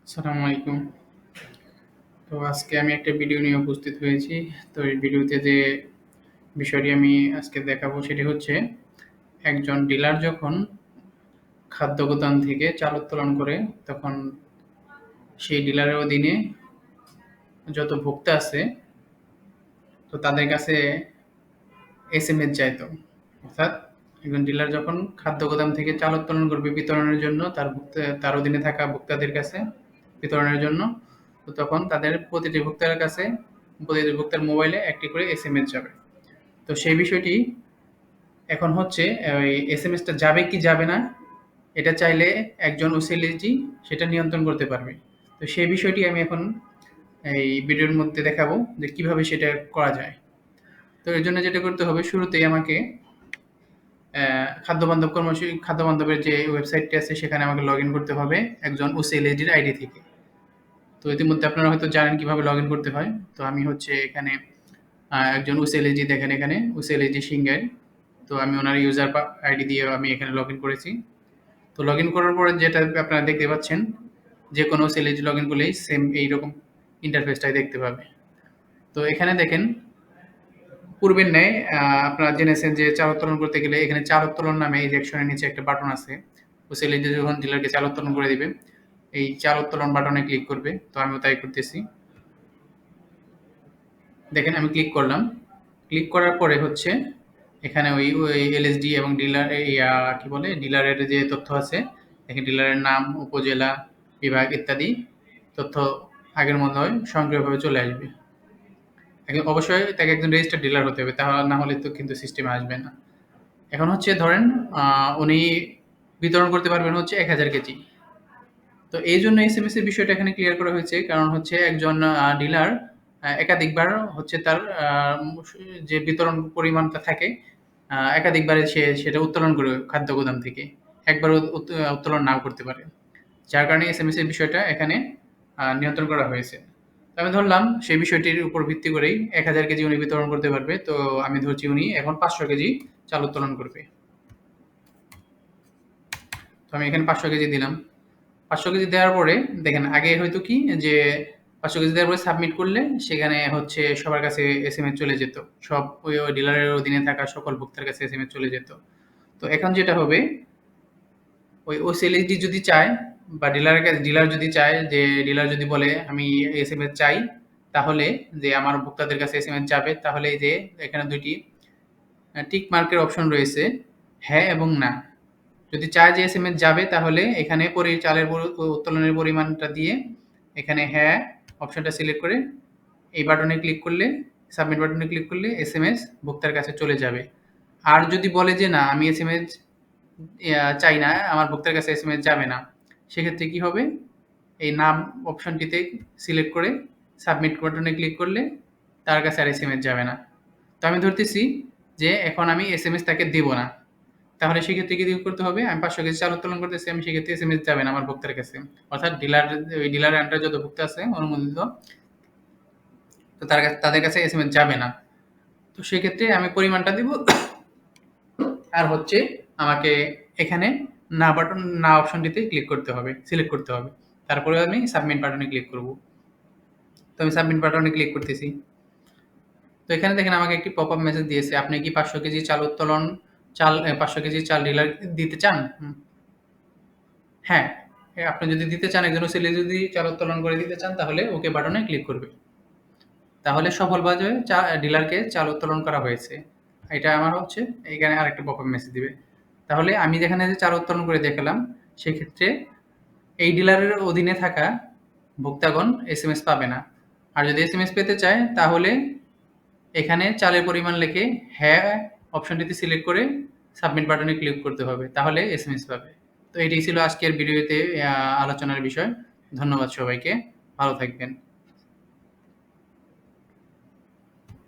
আসসালামু আলাইকুম। তো আজকে আমি একটা ভিডিও নিয়ে উপস্থিত হয়েছি। তো এই ভিডিওতে যে বিষয়টি আমি আজকে দেখাবো সেটি হচ্ছে, একজন ডিলার যখন খাদ্য গুদাম থেকে চাল উত্তোলন করে, তখন সেই ডিলারের অধীনে যত ভোক্তা আছে, তো তাদের কাছে এসএমএস যাইতো। অর্থাৎ একজন ডিলার যখন খাদ্য গুদাম থেকে চাল উত্তোলন করবে বিতরণের জন্য তার অধীনে থাকা ভোক্তাদের কাছে বিতরণের জন্য, তো তখন তাদের প্রতিটি ভোক্তার মোবাইলে একটি করে এসএমএস যাবে। তো সেই বিষয়টি এখন হচ্ছে, ওই এসএমএসটা যাবে কি যাবে না, এটা চাইলে একজন ওসিএলএসডি সেটা নিয়ন্ত্রণ করতে পারবে। তো সেই বিষয়টি আমি এখন এই ভিডিওর মধ্যে দেখাবো যে কিভাবে সেটা করা যায়। তো এর জন্য যেটা করতে হবে, শুরুতেই আমাকে খাদ্য বান্ধবের যে ওয়েবসাইটটি আছে সেখানে আমাকে লগ ইন করতে হবে একজন ওসিএলএসডির আইডি থেকে। তো ইতিমধ্যে আপনারা হয়তো জানেন কিভাবে লগ ইন করতে হয়। তো আমি হচ্ছে এখানে একজন ওসিএলএসডি, দেখেন এখানে ওসিএলএসডি সিঙ্গার। তো আমি ওনার ইউজার আইডি দিয়ে আমি এখানে লগ ইন করেছি। তো লগ ইন করার পরে যেটা আপনারা দেখতে পাচ্ছেন, যে কোনো ওসিএলএসডি লগ ইন করলেই সেম এইরকম ইন্টারফেসটাই দেখতে পাবে। তো এখানে দেখেন, পূর্বের ন্যায় আপনারা জেনেছেন যে চাল উত্তোলন করতে গেলে এখানে চাল উত্তোলন নামে এই সেকশনের নিচে একটা বাটন আছে। ওসিএলএসডি যখন ডিলারকে চাল উত্তোলন করে দিবে, এই চাল উত্তোলন বাটনে ক্লিক করবে। তো আমিও তাই করতেছি। দেখেন আমি ক্লিক করলাম। ক্লিক করার পরে হচ্ছে এখানে ওই এলএসডি এবং ডিলার কি বলে ডিলারের যে তথ্য আছে, এখানে ডিলারের নাম, উপজেলা, বিভাগ ইত্যাদি তথ্য আগের মতো হয় স্বয়ংক্রিয়ভাবে চলে আসবে। অবশ্যই তাকে একজন রেজিস্টার্ড ডিলার হতে হবে, তাহলে না হলে তো কিন্তু সিস্টেমে আসবে না। এখন হচ্ছে ধরেন উনি বিতরণ করতে পারবেন হচ্ছে ১,০০০ কেজি। তো এই জন্য এসএমএস এর বিষয়টা এখানে ক্লিয়ার করা হয়েছে। কারণ হচ্ছে একজন ডিলার একাধিকবার হচ্ছে তার যে বিতরণ পরিমাণটা থাকে, একাধিকবারে সে সেটা উত্তোলন করে খাদ্য গুদাম থেকে। একবারও উত্তোলন নাও করতে পারে। যার কারণে এসএমএস এর বিষয়টা এখানে নিয়ন্ত্রণ করা হয়েছে। তো আমি ধরলাম সেই বিষয়টির উপর ভিত্তি করেই ১,০০০ কেজি উনি বিতরণ করতে পারবে। তো আমি ধরছি উনি এখন ৫০০ কেজি চাল উত্তোলন করবে। তো আমি এখানে ৫০০ কেজি দিলাম। ৫০০ কেজি দেওয়ার পরে দেখেন, আগে হয়তো কি যে ৫০০ কেজি দেওয়ার পরে সাবমিট করলে সেখানে হচ্ছে সবার কাছে এসএমএস চলে যেত। সব ওই ডিলারের অধীনে থাকা সকল ভোক্তার কাছে এসএমএস চলে যেত। তো এখন যেটা হবে, ওই সেলসডি যদি চায় বা ডিলার যদি চায়, যে ডিলার যদি বলে আমি এসএমএস চাই, তাহলে যে আমার ভোক্তাদের কাছে এসএমএস যাবে, তাহলে এই যে এখানে ২ টি টিক মার্কের অপশন রয়েছে, হ্যাঁ এবং না। যদি চায় যে এসএমএস যাবে, তাহলে এখানে চালের উত্তোলনের পরিমাণটা দিয়ে এখানে হ্যাঁ অপশনটা সিলেক্ট করে এই বাটনে ক্লিক করলে, সাবমিট বাটনে ক্লিক করলে এসএমএস ভোক্তার কাছে চলে যাবে। আর যদি বলে যে না আমি এসএমএস চাই না, আমার ভোক্তার কাছে এসএমএস যাবে না, সেক্ষেত্রে কি হবে, এই নাম অপশনটিতে সিলেক্ট করে সাবমিট বাটনে ক্লিক করলে তার কাছে আর এসএমএস যাবে না। তো আমি ধরতেছি যে এখন আমি এসএমএস তাকে দেব না। তাহলে সেক্ষেত্রে কি করতে হবে, আমি ৫০০ কেজি চাল উত্তোলন করতেছি, আমি সেক্ষেত্রে এসএমএস যাবে না আমার ভোক্তার কাছে। অর্থাৎ ওই ডিলারের আন্ডারে যত ভোক্তা আছে অনুমোদিত, তো তাদের কাছে এসএমএস যাবে না। তো সেক্ষেত্রে আমি পরিমাণটা দিব। আর হচ্ছে আমাকে এখানে না অপশনটিতে ক্লিক করতে হবে, সিলেক্ট করতে হবে। তারপরে আমি সাবমিট বাটনে ক্লিক করব। তো আমি সাবমিট বাটনে ক্লিক করতেছি। তো এখানে দেখেন আমাকে একটি পপআপ মেসেজ দিয়েছে, আপনি কি ৫০০ কেজি চাল ৫০০ কেজি চাল ডিলার দিতে চান? হ্যাঁ, আপনি যদি দিতে চান, একজন ছেলে যদি চাল উত্তোলন করে দিতে চান, তাহলে ওকে বাটনে ক্লিক করবে। তাহলে সফলভাবে ডিলারকে চাল উত্তোলন করা হয়েছে। এটা আমার হচ্ছে এখানে আরেকটা পপআপ মেসেজ দিবে। তাহলে আমি যেখানে যে চাল উত্তোলন করে দেখালাম, সেক্ষেত্রে এই ডিলারের অধীনে থাকা ভোক্তাগণ এসএমএস পাবে না। আর যদি এসএমএস পেতে চায়, তাহলে এখানে চালের পরিমাণ লিখে হ্যাঁ অপশনটিতে সিলেক্ট করে সাবমিট বাটনে ক্লিক করতে হবে। তাহলে এসএমএস পাবে। তো এটাই ছিল আজকের ভিডিওতে আলোচনার বিষয়। ধন্যবাদ সবাইকে। ভালো থাকবেন।